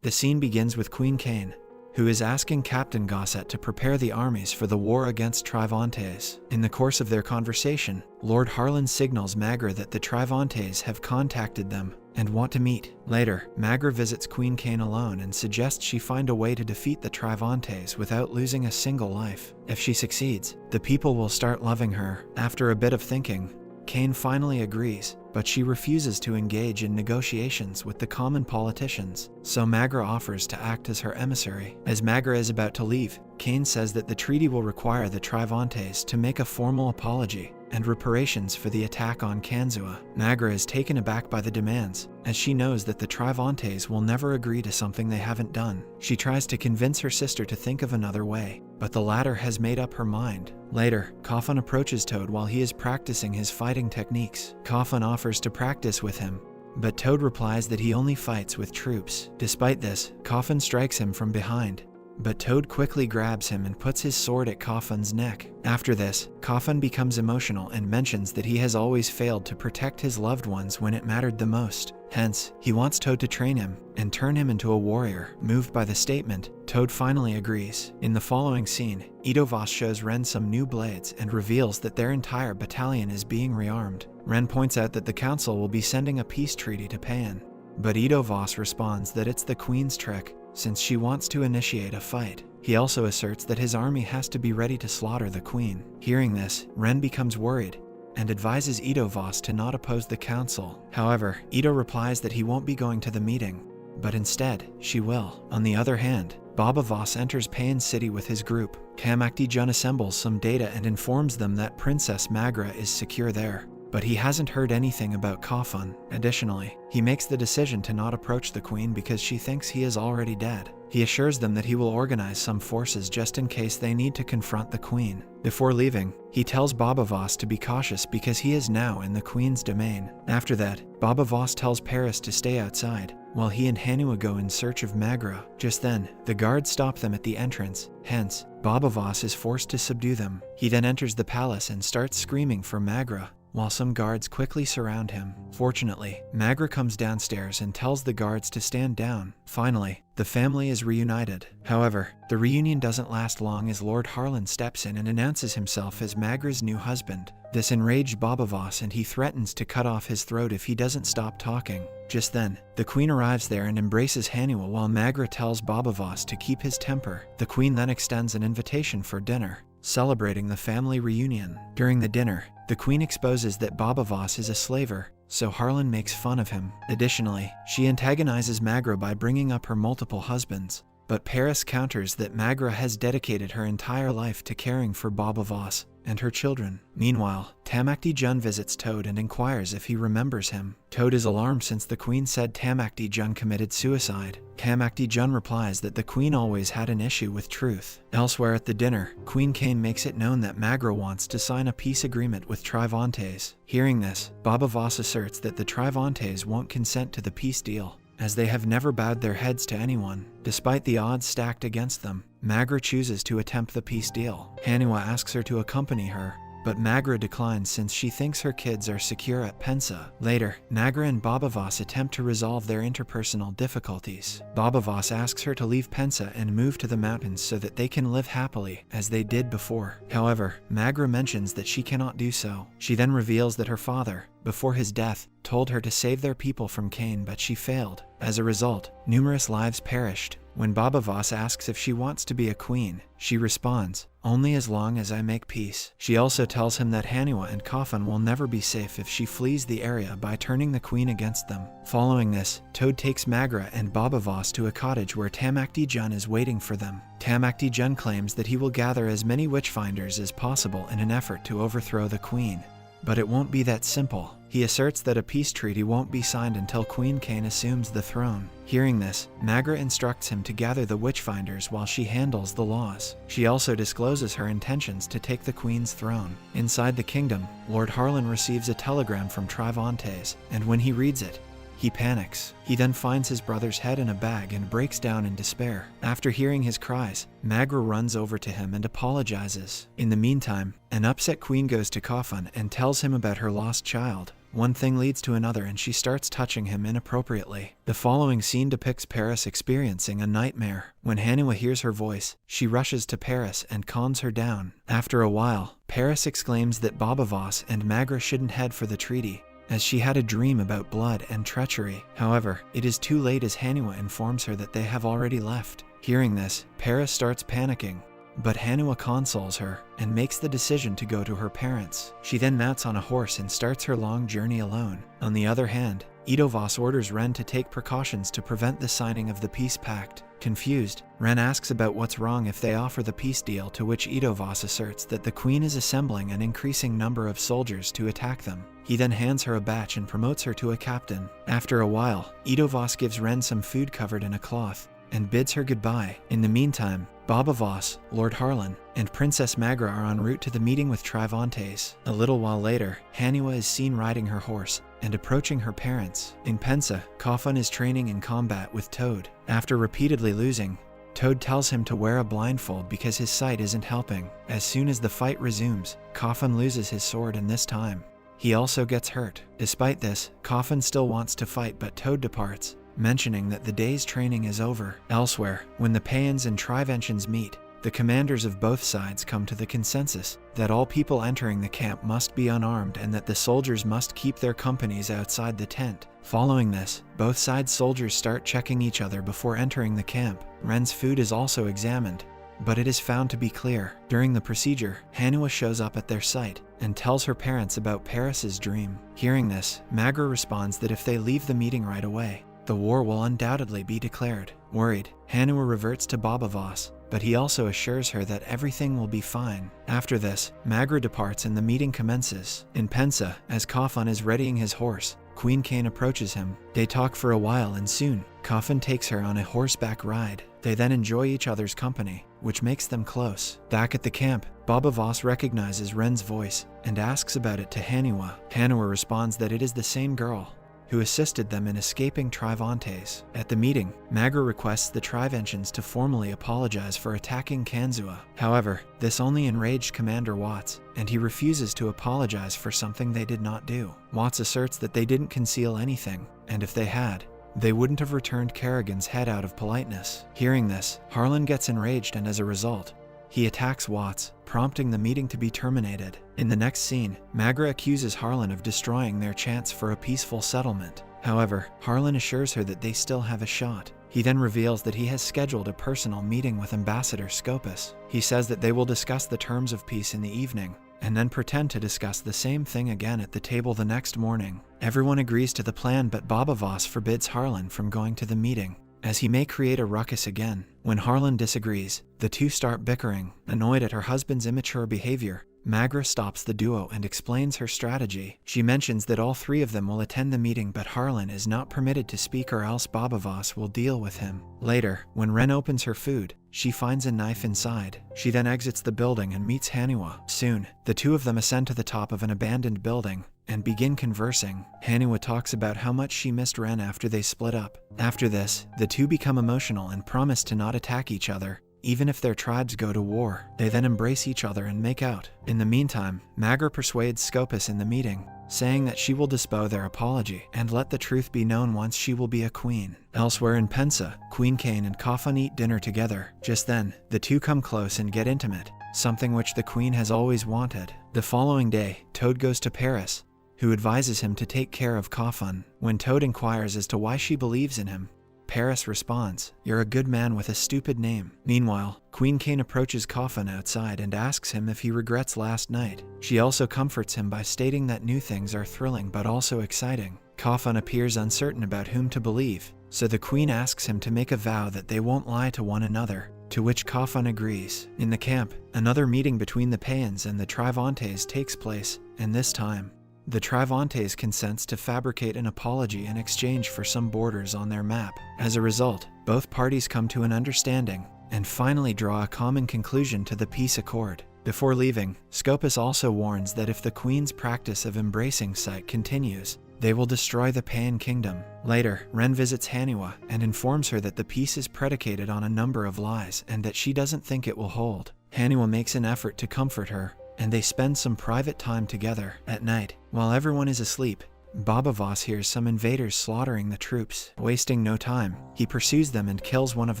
The scene begins with Queen Cain, who is asking Captain Gossett to prepare the armies for the war against Trivantes. In the course of their conversation, Lord Harlan signals Magra that the Trivantes have contacted them and want to meet. Later, Magra visits Queen Cain alone and suggests she find a way to defeat the Trivantes without losing a single life. If she succeeds, the people will start loving her. After a bit of thinking, Cain finally agrees, but she refuses to engage in negotiations with the common politicians, so Magra offers to act as her emissary. As Magra is about to leave, Cain says that the treaty will require the Trivantes to make a formal apology and reparations for the attack on Kanzua. Magra is taken aback by the demands, as she knows that the Trivantes will never agree to something they haven't done. She tries to convince her sister to think of another way, but the latter has made up her mind. Later, Coffin approaches Toad while he is practicing his fighting techniques. Coffin offers to practice with him, but Toad replies that he only fights with troops. Despite this, Coffin strikes him from behind, but Toad quickly grabs him and puts his sword at Coffin's neck. After this, Coffin becomes emotional and mentions that he has always failed to protect his loved ones when it mattered the most. Hence, he wants Toad to train him and turn him into a warrior. Moved by the statement, Toad finally agrees. In the following scene, Idovas shows Ren some new blades and reveals that their entire battalion is being rearmed. Ren points out that the council will be sending a peace treaty to Pan, but Idovas responds that it's the Queen's trick, since she wants to initiate a fight. He also asserts that his army has to be ready to slaughter the Queen. Hearing this, Ren becomes worried and advises Idovas to not oppose the council. However, Ido replies that he won't be going to the meeting, but instead, she will. On the other hand, Baba Voss enters Payan City with his group. Kamakti Jun assembles some data and informs them that Princess Magra is secure there, but he hasn't heard anything about Coffin. Additionally, he makes the decision to not approach the Queen because she thinks he is already dead. He assures them that he will organize some forces just in case they need to confront the Queen. Before leaving, he tells Baba Voss to be cautious because he is now in the Queen's domain. After that, Baba Voss tells Paris to stay outside, while he and Hanua go in search of Magra. Just then, the guards stop them at the entrance, hence, Baba Voss is forced to subdue them. He then enters the palace and starts screaming for Magra, while some guards quickly surround him. Fortunately, Magra comes downstairs and tells the guards to stand down. Finally, the family is reunited. However, the reunion doesn't last long as Lord Harlan steps in and announces himself as Magra's new husband. This enraged Baba Voss and he threatens to cut off his throat if he doesn't stop talking. Just then, the Queen arrives there and embraces Hanua while Magra tells Baba Voss to keep his temper. The Queen then extends an invitation for dinner, celebrating the family reunion. During the dinner, the Queen exposes that Baba Voss is a slaver, so Harlan makes fun of him. Additionally, she antagonizes Magra by bringing up her multiple husbands, but Paris counters that Magra has dedicated her entire life to caring for Baba Voss and her children. Meanwhile, Tamakti Jun visits Toad and inquires if he remembers him. Toad is alarmed since the Queen said Tamakti Jun committed suicide. Tamakti Jun replies that the Queen always had an issue with truth. Elsewhere at the dinner, Queen Cain makes it known that Magra wants to sign a peace agreement with Trivantes. Hearing this, Baba Voss asserts that the Trivantes won't consent to the peace deal, as they have never bowed their heads to anyone. Despite the odds stacked against them, Magra chooses to attempt the peace deal. Hanua asks her to accompany her, but Magra declines since she thinks her kids are secure at Pensa. Later, Magra and Baba Voss attempt to resolve their interpersonal difficulties. Baba Voss asks her to leave Pensa and move to the mountains so that they can live happily, as they did before. However, Magra mentions that she cannot do so. She then reveals that her father, before his death, told her to save their people from Cain, but she failed. As a result, numerous lives perished. When Baba Voss asks if she wants to be a queen, she responds, "Only as long as I make peace." She also tells him that Hanua and Coffin will never be safe if she flees the area by turning the Queen against them. Following this, Toad takes Magra and Baba Voss to a cottage where Tamakti Jun is waiting for them. Tamakti Jun claims that he will gather as many witchfinders as possible in an effort to overthrow the Queen. But it won't be that simple. He asserts that a peace treaty won't be signed until Queen Cain assumes the throne. Hearing this, Magra instructs him to gather the witchfinders while she handles the laws. She also discloses her intentions to take the Queen's throne. Inside the kingdom, Lord Harlan receives a telegram from Trivantes, and when he reads it, he panics. He then finds his brother's head in a bag and breaks down in despair. After hearing his cries, Magra runs over to him and apologizes. In the meantime, an upset Queen goes to Coffin and tells him about her lost child. one thing leads to another and she starts touching him inappropriately. The following scene depicts Paris experiencing a nightmare. When Haniwa hears her voice, she rushes to Paris and calms her down. After a while, Paris exclaims that Babavos and Magra shouldn't head for the treaty, as she had a dream about blood and treachery. However, it is too late as Haniwa informs her that they have already left. Hearing this, Paris starts panicking, but Haniwa consoles her and makes the decision to go to her parents. She then mounts on a horse and starts her long journey alone. On the other hand, Idovos orders Ren to take precautions to prevent the signing of the peace pact. Confused, Ren asks about what's wrong if they offer the peace deal, to which Idovos asserts that the queen is assembling an increasing number of soldiers to attack them. He then hands her a batch and promotes her to a captain. After a while, Idovos gives Ren some food covered in a cloth and bids her goodbye. In the meantime, Babavos, Lord Harlan, and Princess Magra are en route to the meeting with Trivantes. A little while later, Haniwa is seen riding her horse and approaching her parents. In Pensa, Kafun is training in combat with Toad. After repeatedly losing, Toad tells him to wear a blindfold because his sight isn't helping. As soon as the fight resumes, Kafun loses his sword, and this time, he also gets hurt. Despite this, Kafun still wants to fight, but Toad departs, mentioning that the day's training is over. Elsewhere, when the Payans and Triventions meet, the commanders of both sides come to the consensus that all people entering the camp must be unarmed and that the soldiers must keep their companies outside the tent. Following this, both sides' soldiers start checking each other before entering the camp. Ren's food is also examined, but it is found to be clear. During the procedure, Haniwa shows up at their site and tells her parents about Paris's dream. Hearing this, Magra responds that if they leave the meeting right away, the war will undoubtedly be declared. Worried, Haniwa reverts to Babavos, but he also assures her that everything will be fine. After this, Magra departs and the meeting commences. In Pensa, as Kafun is readying his horse, Queen Kane approaches him. They talk for a while and soon, Kafun takes her on a horseback ride. They then enjoy each other's company, which makes them close. Back at the camp, Babavos recognizes Ren's voice and asks about it to Haniwa. Haniwa responds that it is the same girl who assisted them in escaping Trivantes. At the meeting, Magra requests the Triventions to formally apologize for attacking Kanzua. However, this only enraged Commander Watts, and he refuses to apologize for something they did not do. Watts asserts that they didn't conceal anything, and if they had, they wouldn't have returned Kerrigan's head out of politeness. Hearing this, Harlan gets enraged and as a result, he attacks Watts, prompting the meeting to be terminated. In the next scene, Magra accuses Harlan of destroying their chance for a peaceful settlement. However, Harlan assures her that they still have a shot. He then reveals that he has scheduled a personal meeting with Ambassador Scopus. He says that they will discuss the terms of peace in the evening, and then pretend to discuss the same thing again at the table the next morning. Everyone agrees to the plan, but Babavos forbids Harlan from going to the meeting, as he may create a ruckus again. When Harlan disagrees, the two start bickering. Annoyed at her husband's immature behavior, Magra stops the duo and explains her strategy. She mentions that all three of them will attend the meeting, but Harlan is not permitted to speak or else Babavos will deal with him. Later, when Ren opens her food, she finds a knife inside. She then exits the building and meets Haniwa. Soon, the two of them ascend to the top of an abandoned building and begin conversing. Haniwa talks about how much she missed Ren after they split up. After this, the two become emotional and promise to not attack each other, even if their tribes go to war. They then embrace each other and make out. In the meantime, Magra persuades Scopus in the meeting, saying that she will disavow their apology and let the truth be known once she will be a queen. Elsewhere in Pensa, Queen Kane and Kafun eat dinner together. Just then, the two come close and get intimate, something which the queen has always wanted. The following day, Toad goes to Paris, who advises him to take care of Kafun. When Toad inquires as to why she believes in him, Paris responds, "You're a good man with a stupid name." Meanwhile, Queen Kane approaches Kafun outside and asks him if he regrets last night. She also comforts him by stating that new things are thrilling but also exciting. Kafun appears uncertain about whom to believe, so the queen asks him to make a vow that they won't lie to one another, to which Kafun agrees. In the camp, another meeting between the Payans and the Trivantes takes place, and this time, the Trivantes consents to fabricate an apology in exchange for some borders on their map. As a result, both parties come to an understanding and finally draw a common conclusion to the peace accord. Before leaving, Scopus also warns that if the queen's practice of embracing sight continues, they will destroy the Payan kingdom. Later, Ren visits Haniwa and informs her that the peace is predicated on a number of lies and that she doesn't think it will hold. Haniwa makes an effort to comfort her, and they spend some private time together. At night, while everyone is asleep, Baba Voss hears some invaders slaughtering the troops. Wasting no time, he pursues them and kills one of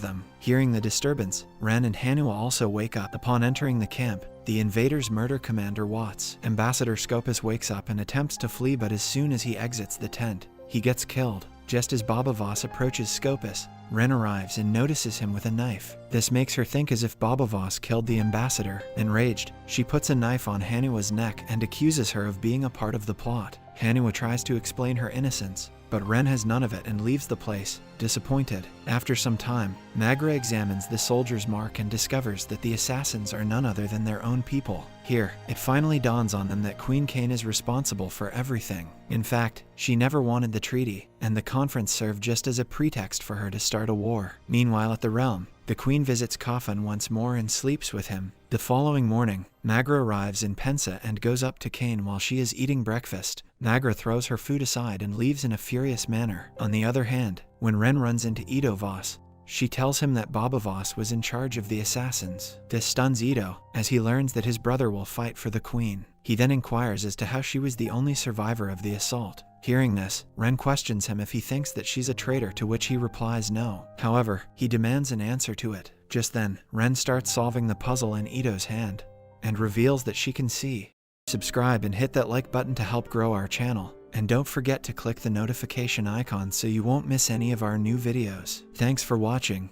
them. Hearing the disturbance, Ren and Hanua also wake up. Upon entering the camp, the invaders murder Commander Watts. Ambassador Scopus wakes up and attempts to flee, but as soon as he exits the tent, he gets killed. Just as Baba Voss approaches Scopus, Ren arrives and notices him with a knife. This makes her think as if Baba Voss killed the ambassador. Enraged, she puts a knife on Hanua's neck and accuses her of being a part of the plot. Hanua tries to explain her innocence, but Ren has none of it and leaves the place, disappointed. After some time, Magra examines the soldier's mark and discovers that the assassins are none other than their own people. Here, it finally dawns on them that Queen Kane is responsible for everything. In fact, she never wanted the treaty, and the conference served just as a pretext for her to start a war. Meanwhile at the realm, the queen visits Kafan once more and sleeps with him. The following morning, Magra arrives in Pensa and goes up to Kane while she is eating breakfast. Magra throws her food aside and leaves in a furious manner. On the other hand, when Ren runs into Ito Voss, she tells him that Baba Voss was in charge of the assassins. This stuns Ito, as he learns that his brother will fight for the queen. He then inquires as to how she was the only survivor of the assault. Hearing this, Ren questions him if he thinks that she's a traitor, to which he replies no. However, he demands an answer to it. Just then, Ren starts solving the puzzle in Ito's hand, and reveals that she can see. Subscribe and hit that like button to help grow our channel. And don't forget to click the notification icon so you won't miss any of our new videos. Thanks for watching.